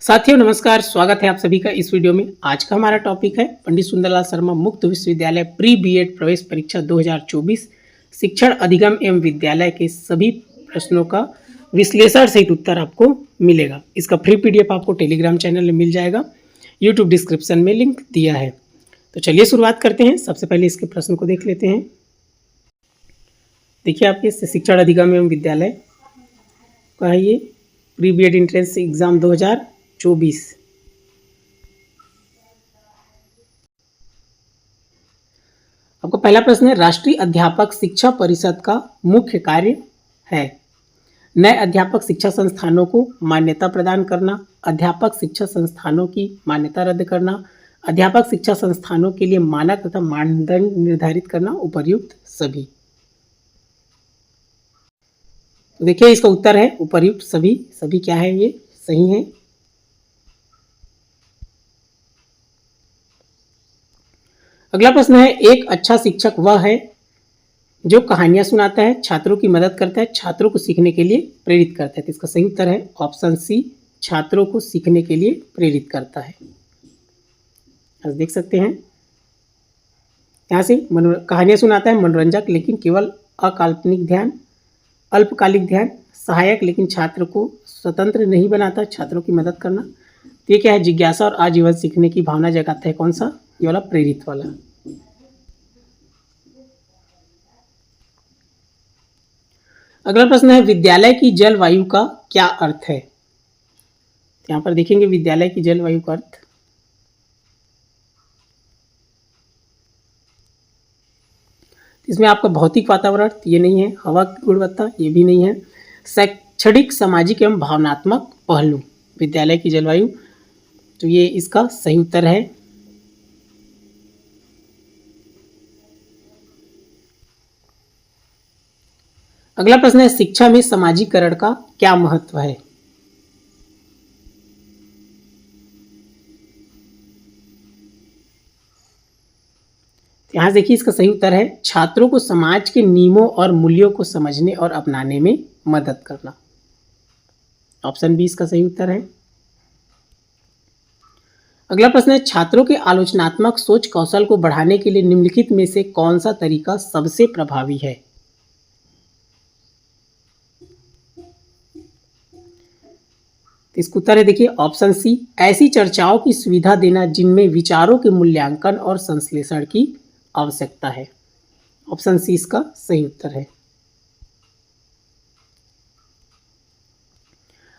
साथियों नमस्कार, स्वागत है आप सभी का इस वीडियो में। आज का हमारा टॉपिक है पंडित सुंदरलाल शर्मा मुक्त विश्वविद्यालय प्री बीएड प्रवेश परीक्षा 2024 शिक्षण अधिगम एवं विद्यालय के सभी प्रश्नों का विश्लेषण सहित उत्तर आपको मिलेगा। इसका फ्री पीडीएफ आपको टेलीग्राम चैनल में मिल जाएगा, यूट्यूब डिस्क्रिप्शन में लिंक दिया है। तो चलिए शुरुआत करते हैं। सबसे पहले इसके प्रश्न को देख लेते हैं। देखिए आपके शिक्षण अधिगम एवं विद्यालय का है ये प्री बीएड एंट्रेंस एग्जाम 2024। आपका पहला प्रश्न है, राष्ट्रीय अध्यापक शिक्षा परिषद का मुख्य कार्य है नए अध्यापक शिक्षा संस्थानों को मान्यता प्रदान करना, अध्यापक शिक्षा संस्थानों की मान्यता रद्द करना, अध्यापक शिक्षा संस्थानों के लिए मानक तथा मानदंड निर्धारित करना, उपर्युक्त सभी। तो देखिए इसका उत्तर है उपर्युक्त सभी। सभी क्या है, ये सही है। अगला प्रश्न है, एक अच्छा शिक्षक वह है जो कहानियां सुनाता है, छात्रों की मदद करता है, छात्रों को सीखने के लिए प्रेरित करता है। तो इसका सही उत्तर है ऑप्शन सी, छात्रों को सीखने के लिए प्रेरित करता है। आज देख सकते हैं यहाँ से कहानियां सुनाता है मनोरंजक लेकिन केवल अकाल्पनिक ध्यान, अल्पकालिक ध्यान, सहायक लेकिन छात्र को स्वतंत्र नहीं बनाता, छात्रों की मदद करना। तो ये क्या है, जिज्ञासा और आजीवन सीखने की भावना जगाता है। कौन सा, ये वाला प्रेरित वाला। अगला प्रश्न है, विद्यालय की जलवायु का क्या अर्थ है। यहाँ पर देखेंगे विद्यालय की जलवायु का अर्थ। इसमें आपका भौतिक वातावरण ये नहीं है, हवा की गुणवत्ता ये भी नहीं है, शैक्षणिक सामाजिक एवं भावनात्मक पहलू विद्यालय की जलवायु। तो ये इसका सही उत्तर है। अगला प्रश्न है, शिक्षा में समाजीकरण का क्या महत्व है। यहाँ देखिए इसका सही उत्तर है छात्रों को समाज के नियमों और मूल्यों को समझने और अपनाने में मदद करना। ऑप्शन बी इसका सही उत्तर है। अगला प्रश्न है, छात्रों के आलोचनात्मक सोच कौशल को बढ़ाने के लिए निम्नलिखित में से कौन सा तरीका सबसे प्रभावी है। इसका उत्तर है देखिए ऑप्शन सी, ऐसी चर्चाओं की सुविधा देना जिनमें विचारों के मूल्यांकन और संश्लेषण की आवश्यकता है। ऑप्शन सी इसका सही उत्तर है।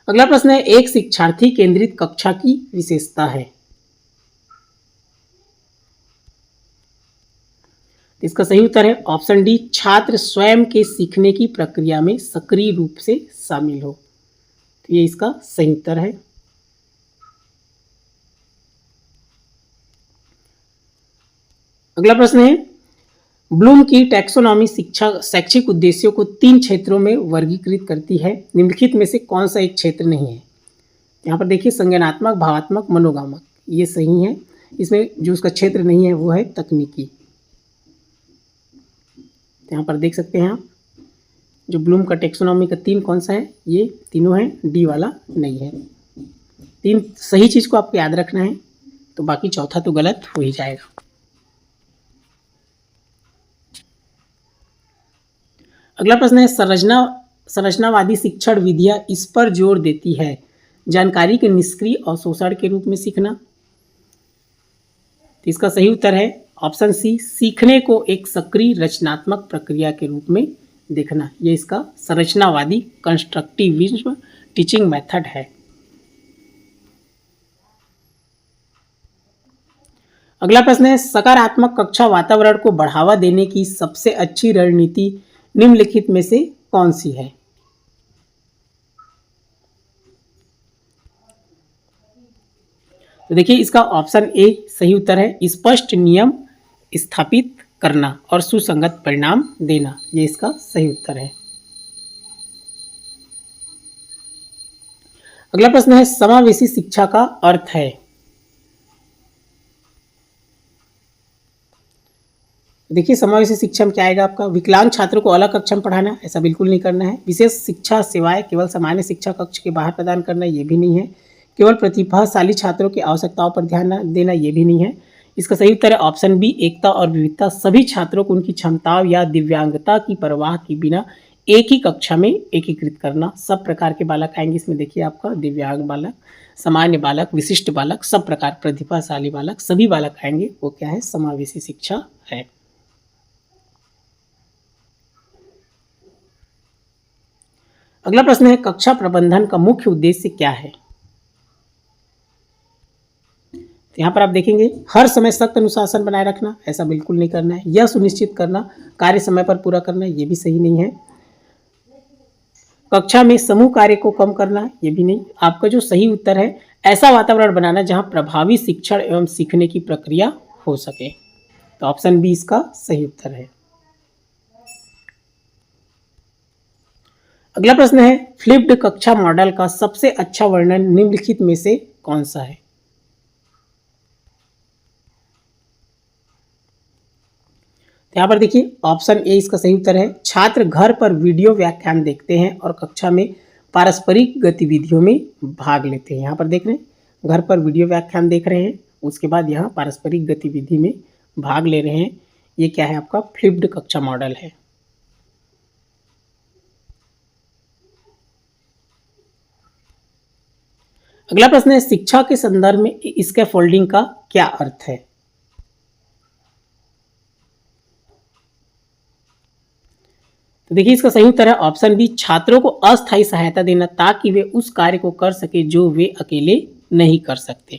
अगला प्रश्न है, एक शिक्षार्थी केंद्रित कक्षा की विशेषता है। इसका सही उत्तर है ऑप्शन डी, छात्र स्वयं के सीखने की प्रक्रिया में सक्रिय रूप से शामिल हो। तो ये इसका सही उत्तर है। अगला प्रश्न है, ब्लूम की टैक्सोनॉमी शिक्षा शैक्षिक उद्देश्यों को 3 क्षेत्रों में वर्गीकृत करती है। निम्नलिखित में से कौन सा एक क्षेत्र नहीं है। यहाँ पर देखिए संज्ञानात्मक, भावात्मक, मनोगामक, ये सही है। इसमें जो उसका क्षेत्र नहीं है वो है तकनीकी। यहाँ पर देख सकते हैं आप, जो ब्लूम का टैक्सोनॉमी का 3 कौन सा है, ये तीनों है, डी वाला नहीं है। 3 सही चीज़ को आपको याद रखना है, तो बाकी चौथा तो गलत हो ही जाएगा। अगला प्रश्न है, संरचनावादी शिक्षण विधियां इस पर जोर देती है जानकारी के निष्क्रिय अवशोषण के रूप में सीखना। तो इसका सही उत्तर है ऑप्शन सी, सीखने को एक सक्रिय रचनात्मक प्रक्रिया के रूप में देखना। ये इसका संरचनावादी कंस्ट्रक्टिविज्म टीचिंग मेथड है। अगला प्रश्न है, सकारात्मक कक्षा वातावरण को बढ़ावा देने की सबसे अच्छी रणनीति निम्नलिखित में से कौन सी है। तो देखिए इसका ऑप्शन ए सही उत्तर है, स्पष्ट नियम स्थापित करना और सुसंगत परिणाम देना। ये इसका सही उत्तर है। अगला प्रश्न है, समावेशी शिक्षा का अर्थ है। देखिए समावेशी शिक्षा में क्या आएगा आपका, विकलांग छात्रों को अलग कक्षा में पढ़ाना, ऐसा बिल्कुल नहीं करना है। विशेष शिक्षा सेवाएं केवल सामान्य शिक्षा कक्ष के बाहर प्रदान करना, ये भी नहीं है। केवल प्रतिभाशाली छात्रों की आवश्यकताओं पर ध्यान देना ये भी नहीं है। इसका सही उत्तर है ऑप्शन बी, एकता और विविधता। सभी छात्रों को उनकी क्षमताओं या दिव्यांगता की परवाह के बिना एक ही कक्षा में एकीकृत करना। सब प्रकार के बालक आएंगे इसमें, देखिए आपका दिव्यांग बालक, सामान्य बालक, विशिष्ट बालक, सब प्रकार, प्रतिभाशाली बालक, सभी बालक आएंगे। वो क्या है? समावेशी शिक्षा है। अगला प्रश्न है कक्षा प्रबंधन का मुख्य उद्देश्य क्या है? तो यहाँ पर आप देखेंगे हर समय सख्त अनुशासन बनाए रखना, ऐसा बिल्कुल नहीं करना है। यह सुनिश्चित करना कार्य समय पर पूरा करना, ये भी सही नहीं है। कक्षा में समूह कार्य को कम करना, ये भी नहीं। आपका जो सही उत्तर है ऐसा वातावरण बनाना जहां प्रभावी शिक्षण एवं सीखने की प्रक्रिया हो सके। तो ऑप्शन बी इसका सही उत्तर है। अगला प्रश्न है फ्लिप्ड कक्षा मॉडल का सबसे अच्छा वर्णन निम्नलिखित में से कौन सा है? यहाँ पर देखिए ऑप्शन ए इसका सही उत्तर है। छात्र घर पर वीडियो व्याख्यान देखते हैं और कक्षा में पारस्परिक गतिविधियों में भाग लेते हैं। यहाँ पर देख रहे हैं घर पर वीडियो व्याख्यान देख रहे हैं, उसके बाद यहाँ पारस्परिक गतिविधि में भाग ले रहे हैं। ये क्या है? आपका फ्लिप्ड कक्षा मॉडल है। अगला प्रश्न है शिक्षा के संदर्भ में स्कैफोल्डिंग का क्या अर्थ है? तो देखिए इसका सही उत्तर है ऑप्शन बी, छात्रों को अस्थायी सहायता देना ताकि वे उस कार्य को कर सके जो वे अकेले नहीं कर सकते।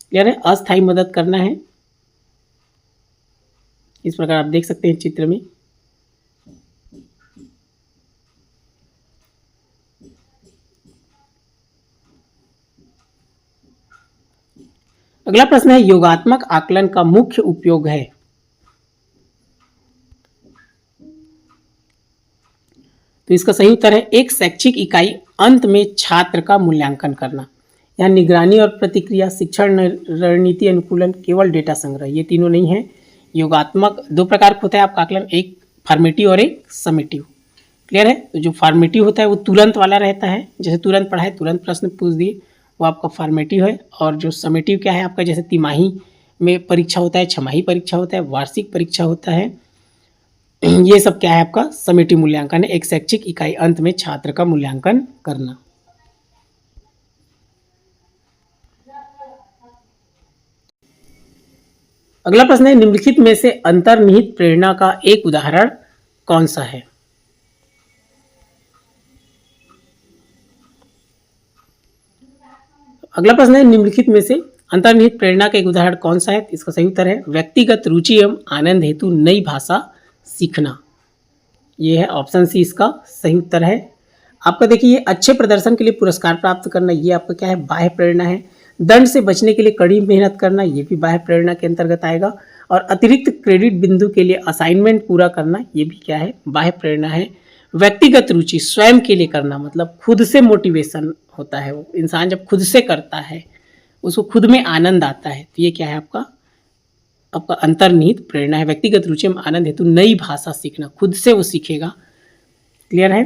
क्लियर है? अस्थायी मदद करना है। इस प्रकार आप देख सकते हैं चित्र में। अगला प्रश्न है योगात्मक आकलन का मुख्य उपयोग है? तो इसका सही उत्तर है एक शैक्षिक इकाई अंत में छात्र का मूल्यांकन करना। यहाँ निगरानी और प्रतिक्रिया, शिक्षण रणनीति, अनुकूलन, केवल डेटा संग्रह, ये तीनों नहीं है। योगात्मक दो प्रकार का होता है आपका आकलन, एक फॉर्मेटिव और एक समेटिव। क्लियर है? तो जो फॉर्मेटिव होता है वो तुरंत वाला रहता है, जैसे तुरंत पढ़ाए तुरंत प्रश्न पूछ दिए, वो आपका फॉर्मेटिव है। और जो समेटिव क्या है आपका, जैसे तिमाही में परीक्षा होता है, छमाही परीक्षा होता है, वार्षिक परीक्षा होता है, ये सब क्या है आपका समेटिव मूल्यांकन है। एक शैक्षिक इकाई अंत में छात्र का मूल्यांकन करना। अगला प्रश्न है निम्नलिखित में से अंतर्निहित प्रेरणा का एक उदाहरण कौन सा है? अगला प्रश्न है निम्नलिखित में से अंतर्निहित प्रेरणा का एक उदाहरण कौन सा है? इसका सही उत्तर है व्यक्तिगत रुचि एवं आनंद हेतु नई भाषा सीखना। ये है ऑप्शन सी इसका सही उत्तर है। आपका देखिए अच्छे प्रदर्शन के लिए पुरस्कार प्राप्त करना, ये आपका क्या है? बाह्य प्रेरणा है। दंड से बचने के लिए कड़ी मेहनत करना, ये भी बाह्य प्रेरणा के अंतर्गत आएगा। और अतिरिक्त क्रेडिट बिंदु के लिए असाइनमेंट पूरा करना, ये भी क्या है? बाह्य प्रेरणा है। व्यक्तिगत रुचि स्वयं के लिए करना, मतलब खुद से मोटिवेशन होता है, वो इंसान जब खुद से करता है उसको खुद में आनंद आता है, तो ये क्या है आपका अंतर्निहित प्रेरणा है। व्यक्तिगत रुचि में आनंद हेतु नई भाषा सीखना, खुद से वो सीखेगा। क्लियर है?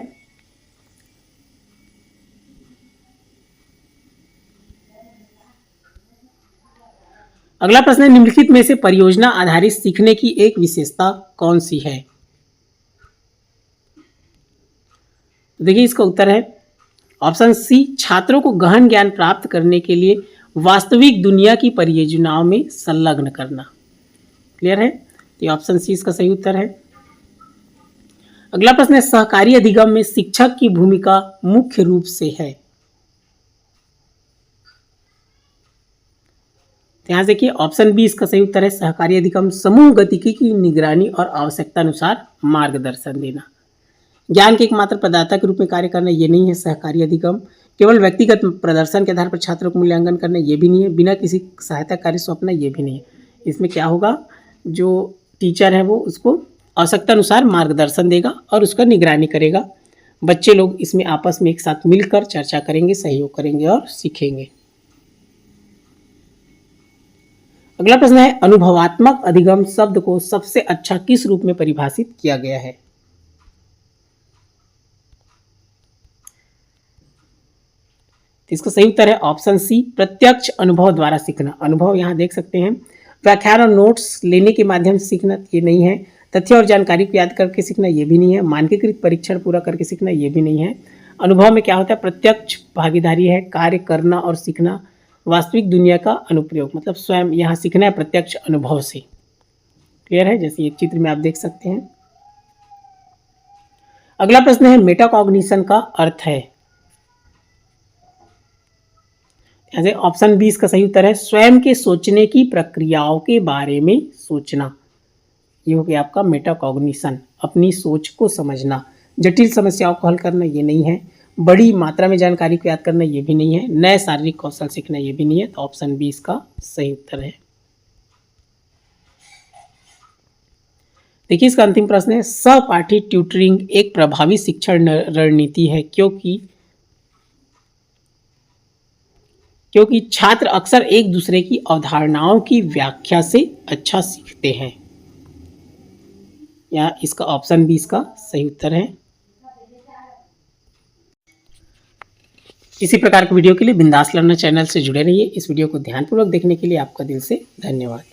अगला प्रश्न है निम्नलिखित में से परियोजना आधारित सीखने की एक विशेषता कौन सी है? तो देखिए इसका उत्तर है ऑप्शन सी, छात्रों को गहन ज्ञान प्राप्त करने के लिए वास्तविक दुनिया की परियोजनाओं में संलग्न करना। क्लियर है? तो ऑप्शन सी इसका सही उत्तर है। अगला प्रश्न है सहकारी अधिगम में शिक्षक की भूमिका मुख्य रूप से है? तो यहाँ देखिए ऑप्शन बी इसका सही उत्तर है सहकारी अधिगम समूह गतिकी की निगरानी और आवश्यकता अनुसार मार्गदर्शन देना। ज्ञान के एकमात्र प्रदाता के रूप में कार्य करना, ये नहीं है सहकारी अधिगम। केवल व्यक्तिगत प्रदर्शन के आधार पर छात्रों को मूल्यांकन करना, ये भी नहीं है। बिना किसी सहायता कार्य सौंपना, ये भी नहीं है। इसमें क्या होगा, जो टीचर है वो उसको आवश्यकता अनुसार मार्गदर्शन देगा और उसका निगरानी करेगा। बच्चे लोग इसमें आपस में एक साथ मिलकर चर्चा करेंगे, सहयोग करेंगे और सीखेंगे। अगला प्रश्न है अनुभवात्मक अधिगम शब्द को सबसे अच्छा किस रूप में परिभाषित किया गया है? तो इसका सही उत्तर है ऑप्शन सी, प्रत्यक्ष अनुभव द्वारा सीखना। अनुभव यहाँ देख सकते हैं, व्याख्यान और नोट्स लेने के माध्यम से सीखना ये नहीं है, तथ्य और जानकारी को याद करके सीखना ये भी नहीं है, मानकीकृत परीक्षण पूरा करके सीखना ये भी नहीं है। अनुभव में क्या होता है, प्रत्यक्ष भागीदारी है, कार्य करना और सीखना, वास्तविक दुनिया का अनुप्रयोग, मतलब स्वयं यहाँ सीखना है प्रत्यक्ष अनुभव से। क्लियर है, जैसे ये चित्र में आप देख सकते हैं। अगला प्रश्न है मेटाकॉग्निशन का अर्थ है। जैसे ऑप्शन बी इसका सही उत्तर है स्वयं के सोचने की प्रक्रियाओं के बारे में सोचना। ये हो गया आपका मेटाकॉग्निशन, अपनी सोच को समझना। जटिल समस्याओं को हल करना ये नहीं है, बड़ी मात्रा में जानकारी को याद करना ये भी नहीं है, नए शारीरिक कौशल सीखना ये भी नहीं है। तो ऑप्शन बी इसका सही उत्तर है। देखिए इसका अंतिम प्रश्न है सहपाठी ट्यूटरिंग एक प्रभावी शिक्षण रणनीति है क्योंकि छात्र अक्सर एक दूसरे की अवधारणाओं की व्याख्या से अच्छा सीखते हैं। या इसका ऑप्शन बी इसका सही उत्तर है। इसी प्रकार के वीडियो के लिए बिंदास लर्नर चैनल से जुड़े रहिए। इस वीडियो को ध्यानपूर्वक देखने के लिए आपका दिल से धन्यवाद।